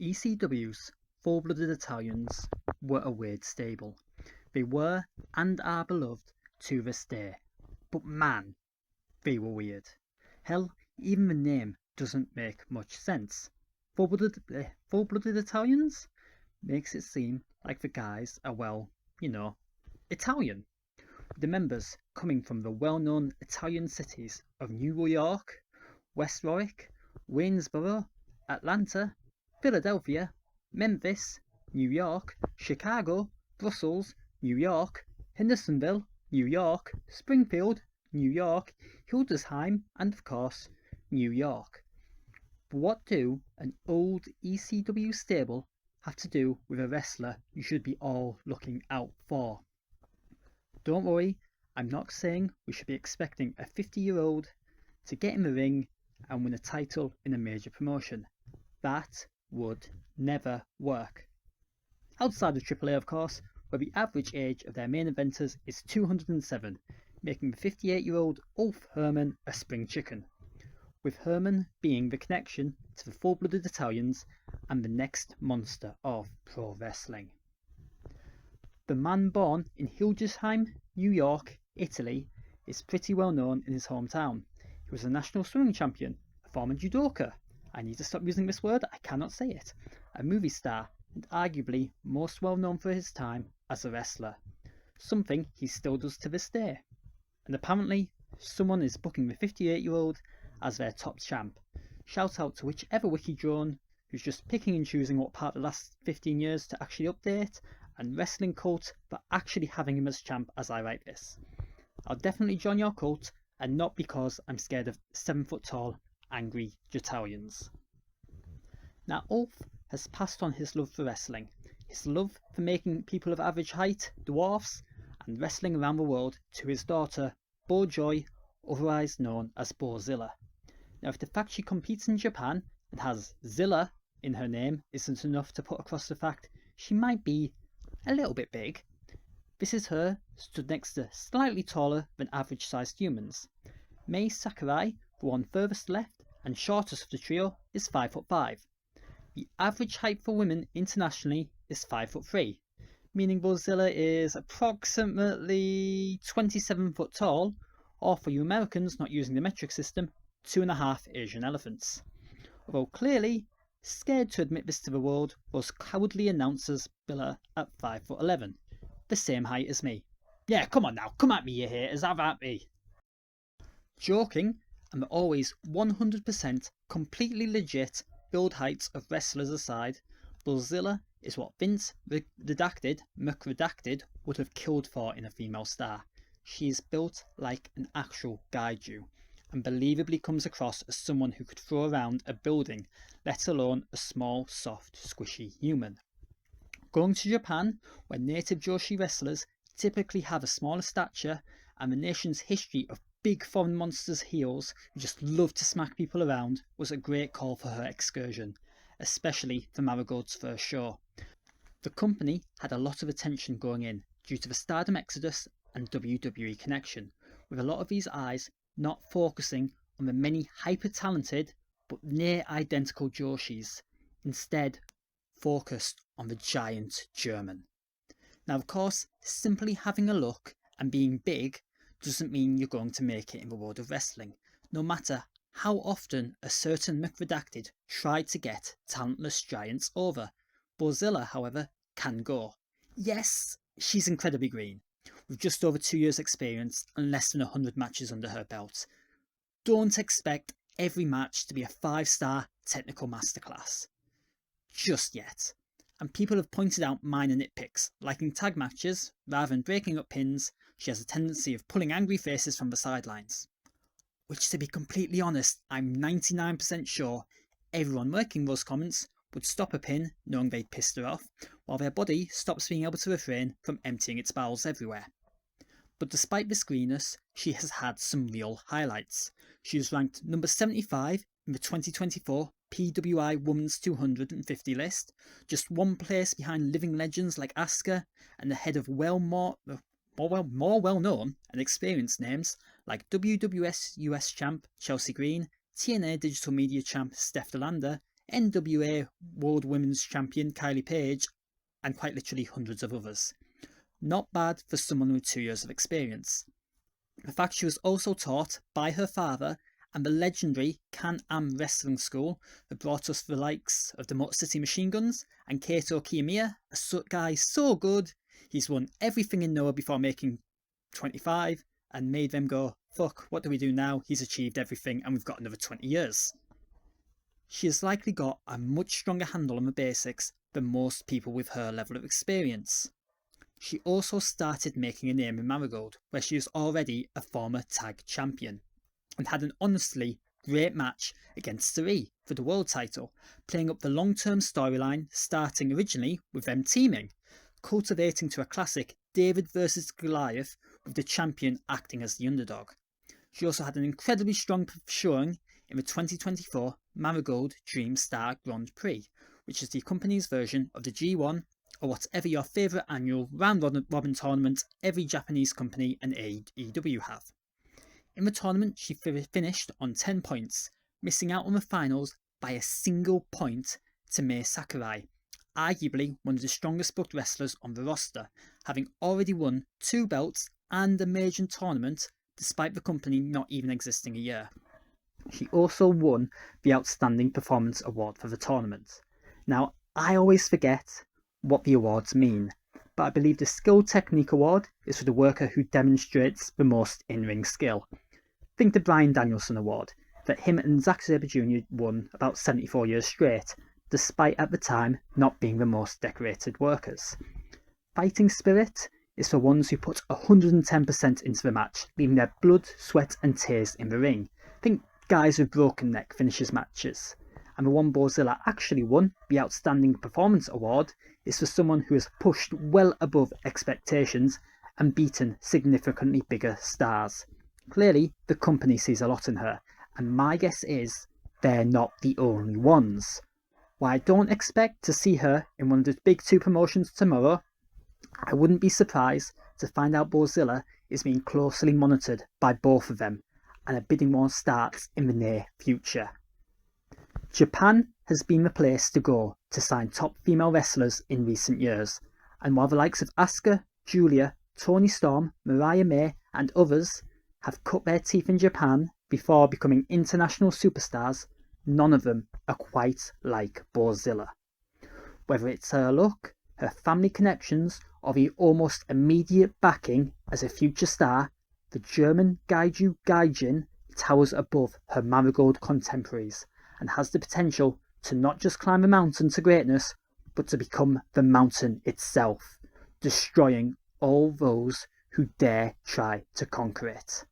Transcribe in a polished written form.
ECW's full-blooded Italians were a weird stable. They were and are beloved to this day. But man, they were weird. Hell, even the name doesn't make much sense. Full-blooded Italians makes it seem like the guys are, well, Italian. The members coming from the well-known Italian cities of New York, West Warwick, Waynesboro, Atlanta, Philadelphia, Memphis, New York, Chicago, Brussels, New York, Hendersonville, New York, Springfield, New York, Hildesheim, and of course, New York. But what do an old ECW stable have to do with a wrestler you should be all looking out for? Don't worry, I'm not saying we should be expecting a 50-year-old to get in the ring and win a title in a major promotion. That would never work. Outside of AAA, of course, where the average age of their main eventers is 207, making the 58-year-old Ulf Herman a spring chicken, with Herman being the connection to the full-blooded Italians and the next monster of pro wrestling. The man born in Hildesheim, New York, Italy, is pretty well known in his hometown. He was a national swimming champion, a former judoka, I need to stop using this word, I cannot say it, a movie star, and arguably most well known for his time as a wrestler, something he still does to this day. And apparently, someone is booking the 58-year-old as their top champ. Shout out to whichever wiki drone who's just picking and choosing what part of the last 15 years to actually update, and Wrestling Cult for actually having him as champ as I write this. I'll definitely join your cult, and not because I'm scared of 7-foot tall, angry Italians. Now Ulf has passed on his love for wrestling, his love for making people of average height, dwarfs, and wrestling around the world to his daughter, Bo Joy, otherwise known as Bozilla. Now if the fact she competes in Japan and has Zilla in her name isn't enough to put across the fact she might be a little bit big, this is her stood next to slightly taller than average sized humans. Mei Sakurai, the one furthest left and shortest of the trio, is 5'5". The average height for women internationally is 5'3", meaning Bozilla is approximately 27 foot tall, or for you Americans not using the metric system, 2.5 Asian elephants. Although clearly scared to admit this to the world, those cowardly announcers bill her at 5'11", the same height as me. Yeah, come on now, come at me you haters, have at me. Joking, and the always 100% completely legit build heights of wrestlers aside, Bozilla is what Vince McRedacted would have killed for in a female star. She is built like an actual gaiju, and believably comes across as someone who could throw around a building, let alone a small, soft, squishy human. Going to Japan, where native Joshi wrestlers typically have a smaller stature, and the nation's history of big foreign monsters heels who just love to smack people around, was a great call for her excursion, especially for Marigold's first show. The company had a lot of attention going in due to the Stardom exodus and WWE connection, with a lot of these eyes not focusing on the many hyper-talented but near identical Joshis, instead focused on the giant German. Now of course, simply having a look and being big doesn't mean you're going to make it in the world of wrestling, no matter how often a certain McRedacted tried to get talentless giants over. Bozilla, however, can go. Yes, she's incredibly green, with just over 2 years experience and less than 100 matches under her belt. Don't expect every match to be a 5-star technical masterclass. Just yet. And people have pointed out minor nitpicks, like in tag matches, rather than breaking up pins, she has a tendency of pulling angry faces from the sidelines. Which, to be completely honest, I'm 99% sure everyone making those comments would stop a pin knowing they'd pissed her off, while their body stops being able to refrain from emptying its bowels everywhere. But despite this greenness, she has had some real highlights. She was ranked number 75 in the 2024 PWI Women's 250 list, just one place behind living legends like Asuka, and ahead of more well-known and experienced names like WWS US champ Chelsea Green, TNA digital media champ Steph Delander, NWA World Women's Champion Kylie Page, and quite literally hundreds of others. Not bad for someone with 2 years of experience. The fact she was also taught by her father and the legendary Can-Am Wrestling School that brought us the likes of the Motor City Machine Guns and Kaito Kiyomiya, a guy so good, he's won everything in Noah before making 25 and made them go, fuck, what do we do now? He's achieved everything and we've got another 20 years. She has likely got a much stronger handle on the basics than most people with her level of experience. She also started making a name in Marigold, where she was already a former tag champion, and had an honestly great match against Sari for the world title, playing up the long-term storyline starting originally with them teaming, cultivating to a classic David versus Goliath with the champion acting as the underdog. She also had an incredibly strong showing in the 2024 Marigold Dream Star Grand Prix, which is the company's version of the G1 or whatever your favourite annual round-robin tournament every Japanese company and AEW have. In the tournament, she finished on 10 points, missing out on the finals by a single point to Mai Sakurai, arguably one of the strongest booked wrestlers on the roster, having already won 2 belts and a major tournament despite the company not even existing a year. She also won the Outstanding Performance Award for the tournament. Now, I always forget what the awards mean, but I believe the Skill Technique Award is for the worker who demonstrates the most in-ring skill. Think the Bryan Danielson Award, that him and Zack Sabre Jr. won about 74 years straight, despite at the time not being the most decorated workers. Fighting Spirit is for ones who put 110% into the match, leaving their blood, sweat and tears in the ring. Think guys with broken neck finishes matches. And the one Bozilla actually won, the Outstanding Performance Award, is for someone who has pushed well above expectations and beaten significantly bigger stars. Clearly, the company sees a lot in her, and my guess is they're not the only ones. While I don't expect to see her in one of the big 2 promotions tomorrow, I wouldn't be surprised to find out Bozilla is being closely monitored by both of them, and a bidding war starts in the near future. Japan has been the place to go to sign top female wrestlers in recent years, and while the likes of Asuka, Julia, Toni Storm, Mariah May and others have cut their teeth in Japan before becoming international superstars, none of them are quite like Bozilla. Whether it's her look, her family connections or the almost immediate backing as a future star, the German Gaiju Gaijin towers above her Marigold contemporaries and has the potential to not just climb a mountain to greatness, but to become the mountain itself, destroying all those who dare try to conquer it.